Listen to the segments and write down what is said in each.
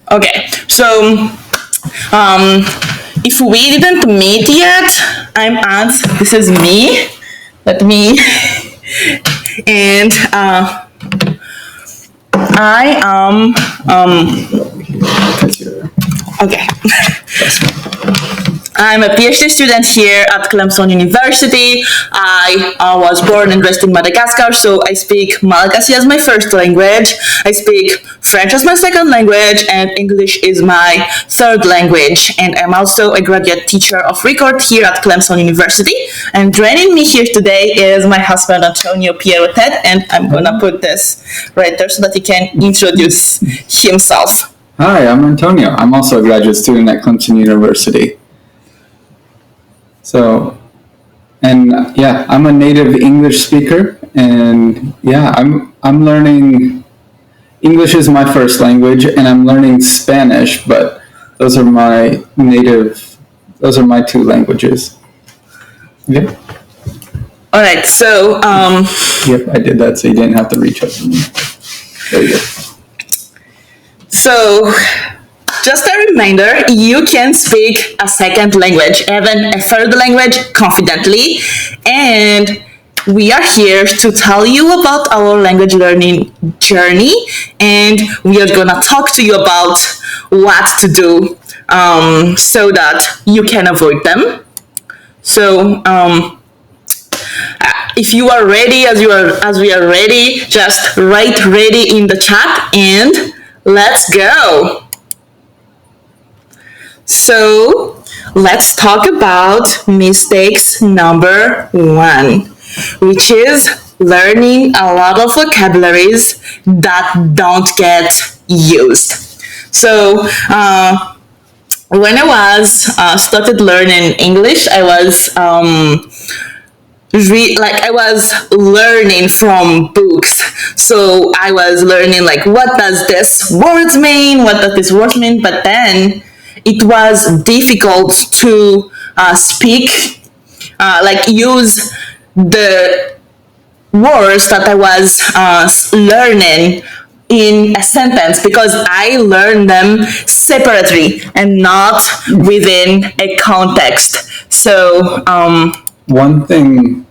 Okay, so um, if we didn't meet yet, I'm Ants. This is me. Let me. And I am. Okay. I'm a PhD student here at Clemson University. I was born and raised in Madagascar, so I speak Malagasy as my first language. I speak French as my second language, and English is my third language. And I'm also a graduate teacher of record here at Clemson University. And joining me here today is my husband, Antonio Pierrotet, and I'm gonna put this right there so that he can introduce himself. Hi, I'm Antonio. I'm also a graduate student at Clemson University. So, and yeah, I'm a native English speaker, and yeah, I'm learning. English is my first language, and I'm learning Spanish, but those are my two languages. Yep. All right, so Yep, I did that so you didn't have to reach out to me. There you go. So, just a reminder, you can speak a second language, even a third language confidently. And we are here to tell you about our language learning journey. And we are going to talk to you about what to do so that you can avoid them. So, if you are ready, as we are ready, just write ready in the chat and let's go. So let's talk about mistakes number 1, which is learning a lot of vocabularies that don't get used. So when I was started learning English, I was I was learning from books. So I was learning like, what does this words mean? What does this word mean? But then it was difficult to speak, use the words that I was learning in a sentence, because I learned them separately and not within a context. So one thing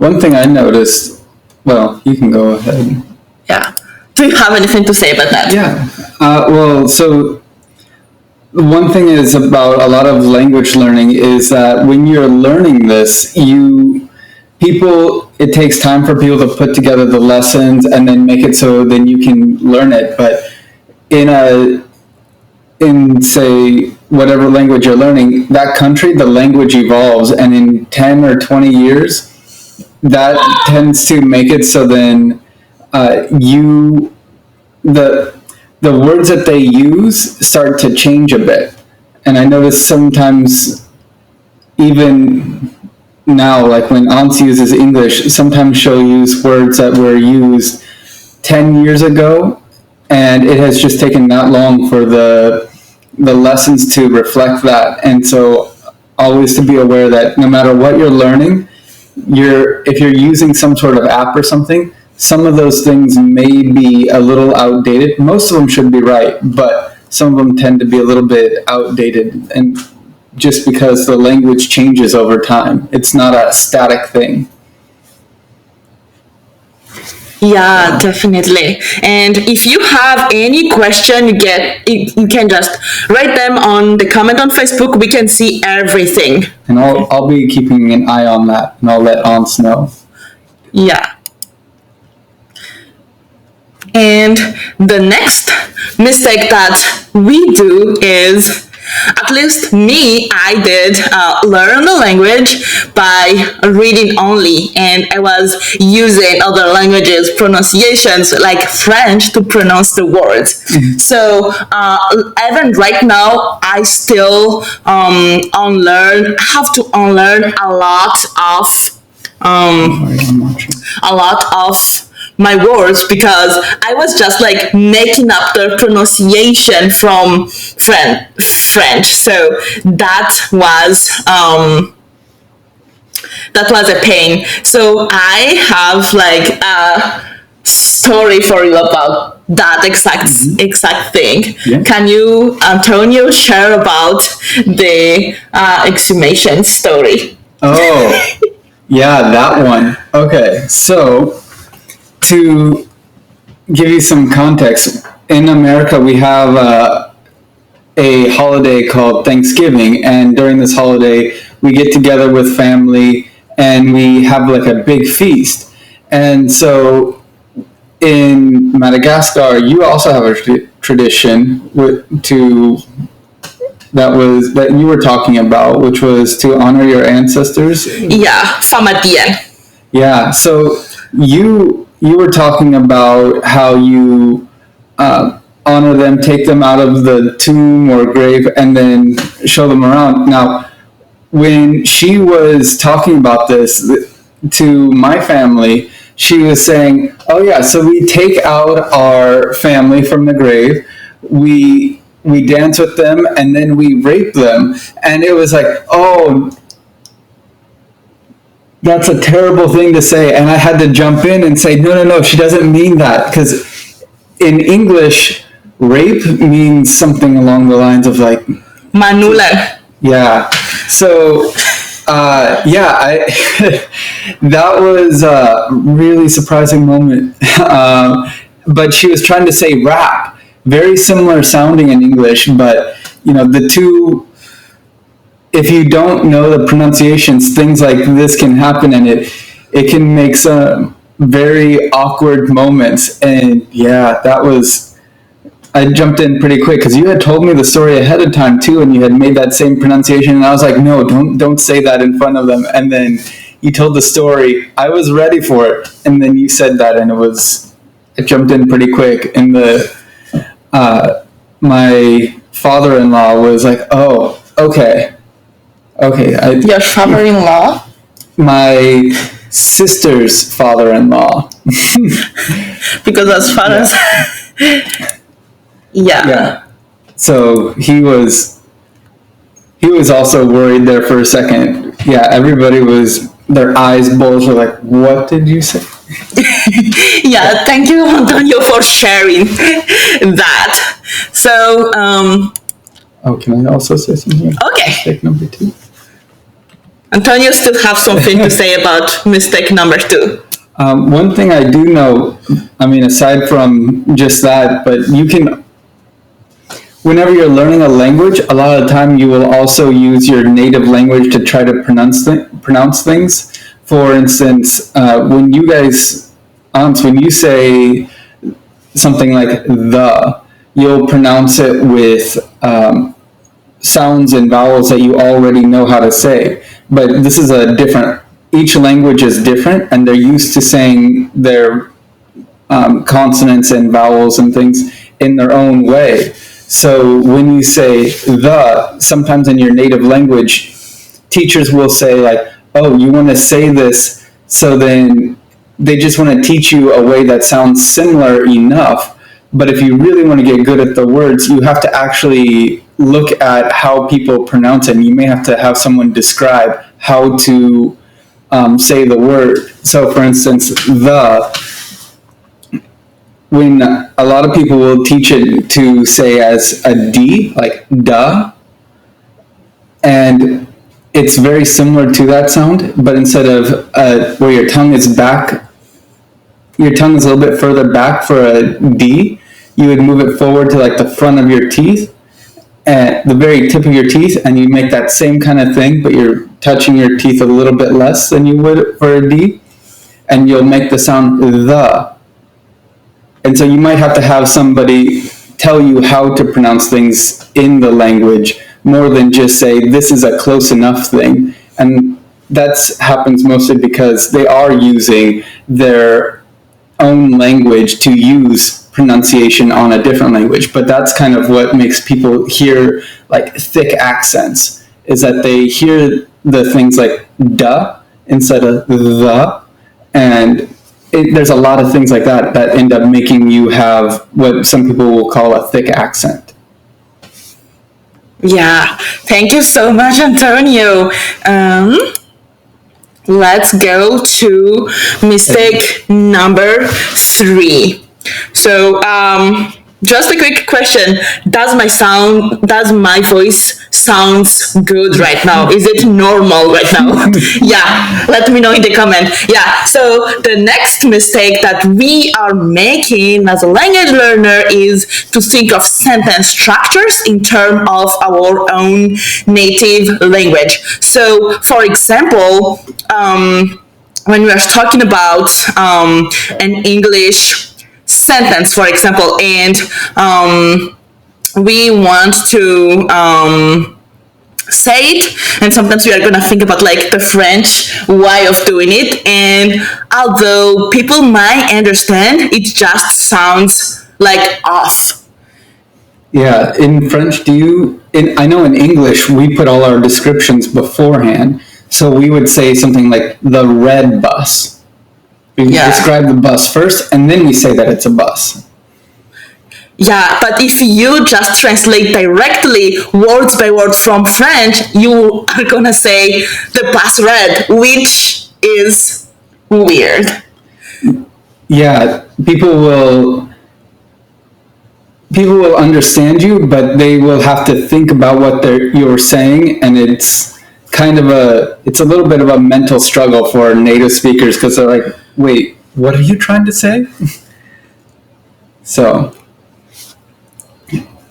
I noticed. Well, you can go ahead. Yeah. Do you have anything to say about that? Yeah. So one thing is about a lot of language learning is that when you're learning this, it takes time for people to put together the lessons and then make it so then you can learn it. But in say whatever language you're learning, that country, the language evolves, and in 10 or 20 years, that tends to make it so then the words that they use start to change a bit. And I notice sometimes, even now, like when Ants uses English, sometimes she'll use words that were used 10 years ago, and it has just taken that long for the lessons to reflect that. And so always to be aware that no matter what you're learning, if you're using some sort of app or something, some of those things may be a little outdated. Most of them should be right, but some of them tend to be a little bit outdated, and just because the language changes over time. It's not a static thing. Yeah, definitely. And if you have any question, you can just write them on the comment on Facebook. We can see everything. And I'll be keeping an eye on that, and I'll let Ants know. Yeah. And the next mistake that we do is, at least me, I did learn the language by reading only, and I was using other languages pronunciations like French to pronounce the words. Mm-hmm. So even right now, I still have to unlearn a lot of my words, because I was just like making up the pronunciation from French. So that was a pain. So I have like a story for you about that exact thing. Yeah. Can you, Antonio, share about the exhumation story? Oh, yeah, that one. Okay, so to give you some context, in America we have a holiday called Thanksgiving, and during this holiday we get together with family and we have like a big feast. And so in Madagascar, you also have a tradition that you were talking about, which was to honor your ancestors. Yeah, Famatien. Yeah. So you were talking about how you honor them, take them out of the tomb or grave, and then show them around. Now, when she was talking about this to my family, she was saying, "Oh yeah, so we take out our family from the grave, we dance with them, and then we rape them." And it was like, "Oh, that's a terrible thing to say." And I had to jump in and say, "No, she doesn't mean that," because in English, rape means something along the lines of like Manulan. yeah. So, I that was a really surprising moment. But she was trying to say rap, very similar sounding in English, but the two. If you don't know the pronunciations, things like this can happen, and it can make some very awkward moments. And yeah, I jumped in pretty quick because you had told me the story ahead of time too, and you had made that same pronunciation, and I was like, no, don't say that in front of them. And then you told the story. I was ready for it, and then you said that, and I jumped in pretty quick. And my father-in-law was like, oh, okay. Your father-in-law? My sister's father-in-law. Because as far as yeah. So he was also worried there for a second. Yeah, everybody was, their eyes bulged, were like, what did you say? Yeah, thank you, Antonio, for sharing that. So, can I also say something? Okay. Mistake number 2. Antonio still have something to say about mistake number 2. One thing I do know, aside from just that, but you can, whenever you're learning a language, a lot of the time you will also use your native language to try to pronounce things. For instance, when you say something like the, you'll pronounce it with sounds and vowels that you already know how to say. But this is each language is different, and they're used to saying their consonants and vowels and things in their own way. So when you say the, sometimes in your native language, teachers will say like, oh, you want to say this, so then they just want to teach you a way that sounds similar enough. But if you really want to get good at the words, you have to actually look at how people pronounce it. And you may have to have someone describe how to say the word. So for instance, when a lot of people will teach it to say as a D, like duh, and it's very similar to that sound, but instead of where your tongue is back, your tongue is a little bit further back for a D, you would move it forward to like the front of your teeth, at the very tip of your teeth, and you make that same kind of thing, but you're touching your teeth a little bit less than you would for a D, and you'll make the sound the. And so you might have to have somebody tell you how to pronounce things in the language more than just say, this is a close enough thing. And that happens mostly because they are using their own language to use pronunciation on a different language. But that's kind of what makes people hear like thick accents, is that they hear the things like duh instead of the, and there's a lot of things like that end up making you have what some people will call a thick accent. Yeah, thank you so much, Antonio. Let's go to mistake number 3. So, just a quick question: Does my voice sounds good right now? Is it normal right now? Yeah, let me know in the comment. Yeah. So the next mistake that we are making as a language learner is to think of sentence structures in terms of our own native language. So, for example, when we are talking about an English sentence, for example, and we want to say it, and sometimes we are going to think about like the French way of doing it, and although people might understand, it just sounds like off. Yeah, in French, I know in English, we put all our descriptions beforehand. So we would say something like the red bus. We describe the bus first, and then we say that it's a bus. Yeah, but if you just translate directly words by word from French, you are gonna say the bus red, which is weird. Yeah, people will understand you, but they will have to think about what you're saying, and it's a little bit of a mental struggle for native speakers because they're like, wait, what are you trying to say? So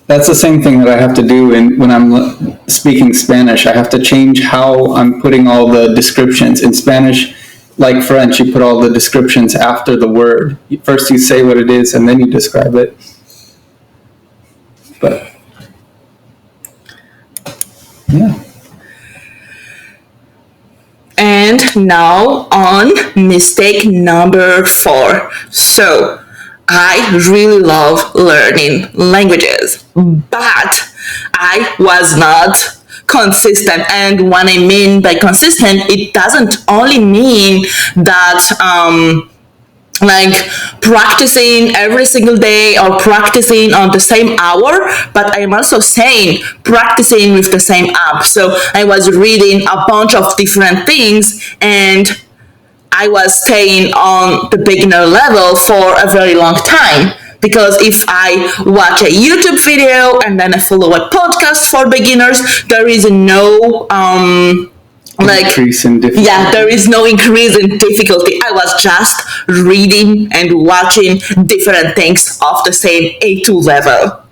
that's the same thing that I have to do when I'm speaking Spanish. I have to change how I'm putting all the descriptions. In Spanish, like French, you put all the descriptions after the word. First you say what it is, and then you describe it. But, yeah. And now on mistake number 4. So, I really love learning languages, but I was not consistent. And what I mean by consistent, it doesn't only mean that like practicing every single day or practicing on the same hour, but I'm also saying practicing with the same app. So I was reading a bunch of different things, and I was staying on the beginner level for a very long time. Because if I watch a YouTube video and then I follow a podcast for beginners, there is no increase in difficulty. Yeah, there is no increase in difficulty. I was just reading and watching different things of the same A2 level.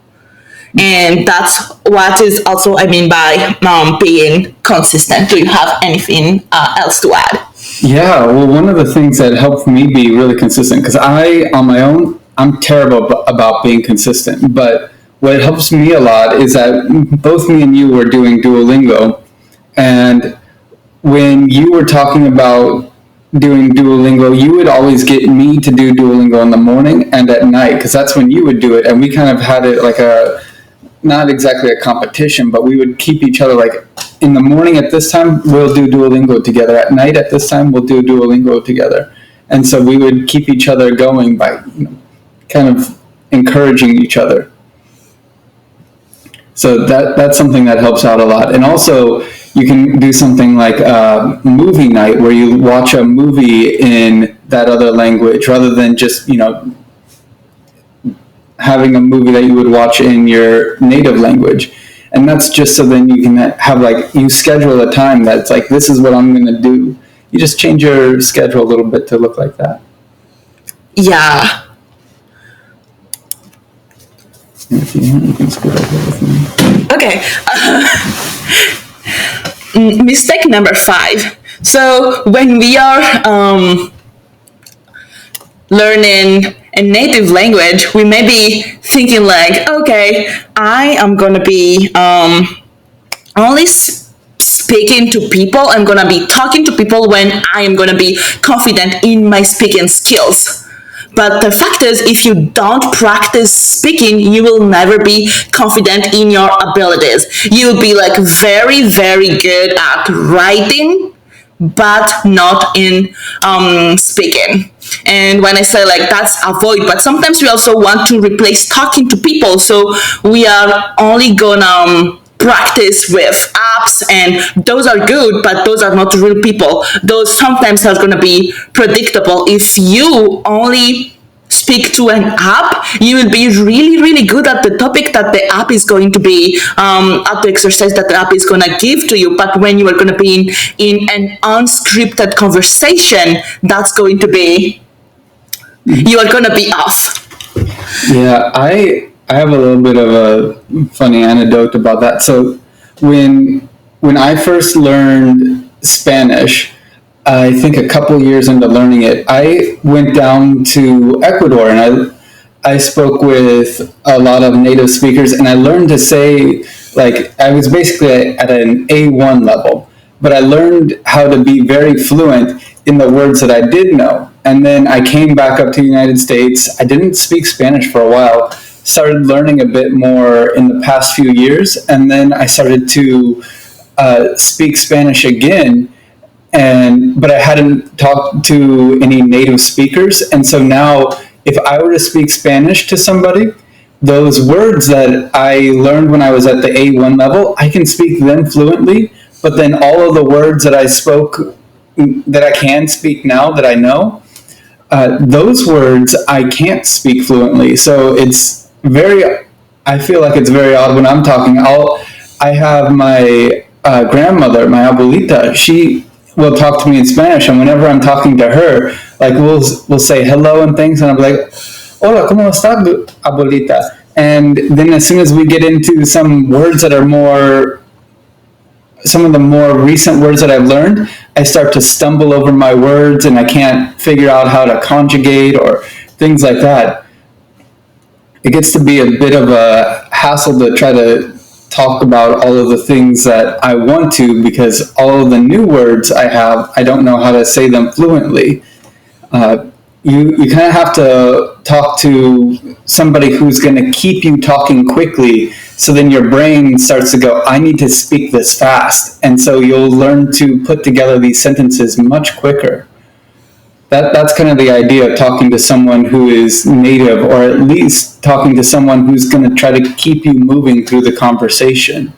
And that's what is also I mean by being consistent. Do you have anything else to add? Yeah, well, one of the things that helped me be really consistent, because on my own, I'm terrible about being consistent, but what helps me a lot is that both me and you were doing Duolingo, and when you were talking about doing Duolingo, you would always get me to do Duolingo in the morning and at night, because that's when you would do it, and we kind of had it like not exactly a competition, but we would keep each other like, in the morning at this time, we'll do Duolingo together. At night at this time, we'll do Duolingo together. And so we would keep each other going by kind of encouraging each other. So that's something that helps out a lot. And also, you can do something like movie night, where you watch a movie in that other language rather than just, having a movie that you would watch in your native language. And that's just so then you can have you schedule a time that's like, this is what I'm going to do. You just change your schedule a little bit to look like that. Yeah. If you want, you can scoot over with me. Okay. Mistake number 5. So when we are learning a native language, we may be thinking like, okay, I am going to be only speaking to people. I'm going to be talking to people when I am going to be confident in my speaking skills. But the fact is, if you don't practice speaking, you will never be confident in your abilities. You'll be like very, very good at writing, but not in speaking. And when I say like that's avoid, but sometimes we also want to replace talking to people. So we are only gonna practice with apps, and those are good, but those are not real people. Those sometimes are gonna be predictable. If you only speak to an app, you will be really, really good at the topic that the app is going to be, at the exercise that the app is going to give to you. But when you are going to be in an unscripted conversation, that's going to be, you are going to be off. Yeah, I have a little bit of a funny anecdote about that. So when I first learned Spanish, I think a couple years into learning it, I went down to Ecuador and I spoke with a lot of native speakers, and I learned to say, like, I was basically at an A1 level, but I learned how to be very fluent in the words that I did know. And then I came back up to the United States. I didn't speak Spanish for a while, started learning a bit more in the past few years, and then I started to speak Spanish again. But I hadn't talked to any native speakers, and so now if I were to speak Spanish to somebody, those words that I learned when I was at the A1 level, I can speak them fluently, but then all of the words that I spoke, that I can speak now that I know, those words I can't speak fluently. So I feel like it's very odd when I'm talking. I have my grandmother, my abuelita, she will talk to me in Spanish, and whenever I'm talking to her, like we'll say hello and things, and I'm like, hola, ¿cómo está, abuelita? And then as soon as we get into some words that are some of the more recent words that I've learned, I start to stumble over my words and I can't figure out how to conjugate or things like that. It gets to be a bit of a hassle to try to talk about all of the things that I want to, because all of the new words I have, I don't know how to say them fluently. You kind of have to talk to somebody who's going to keep you talking quickly, so then your brain starts to go, I need to speak this fast. And so you'll learn to put together these sentences much quicker. That's kind of the idea of talking to someone who is native, or at least talking to someone who's going to try to keep you moving through the conversation.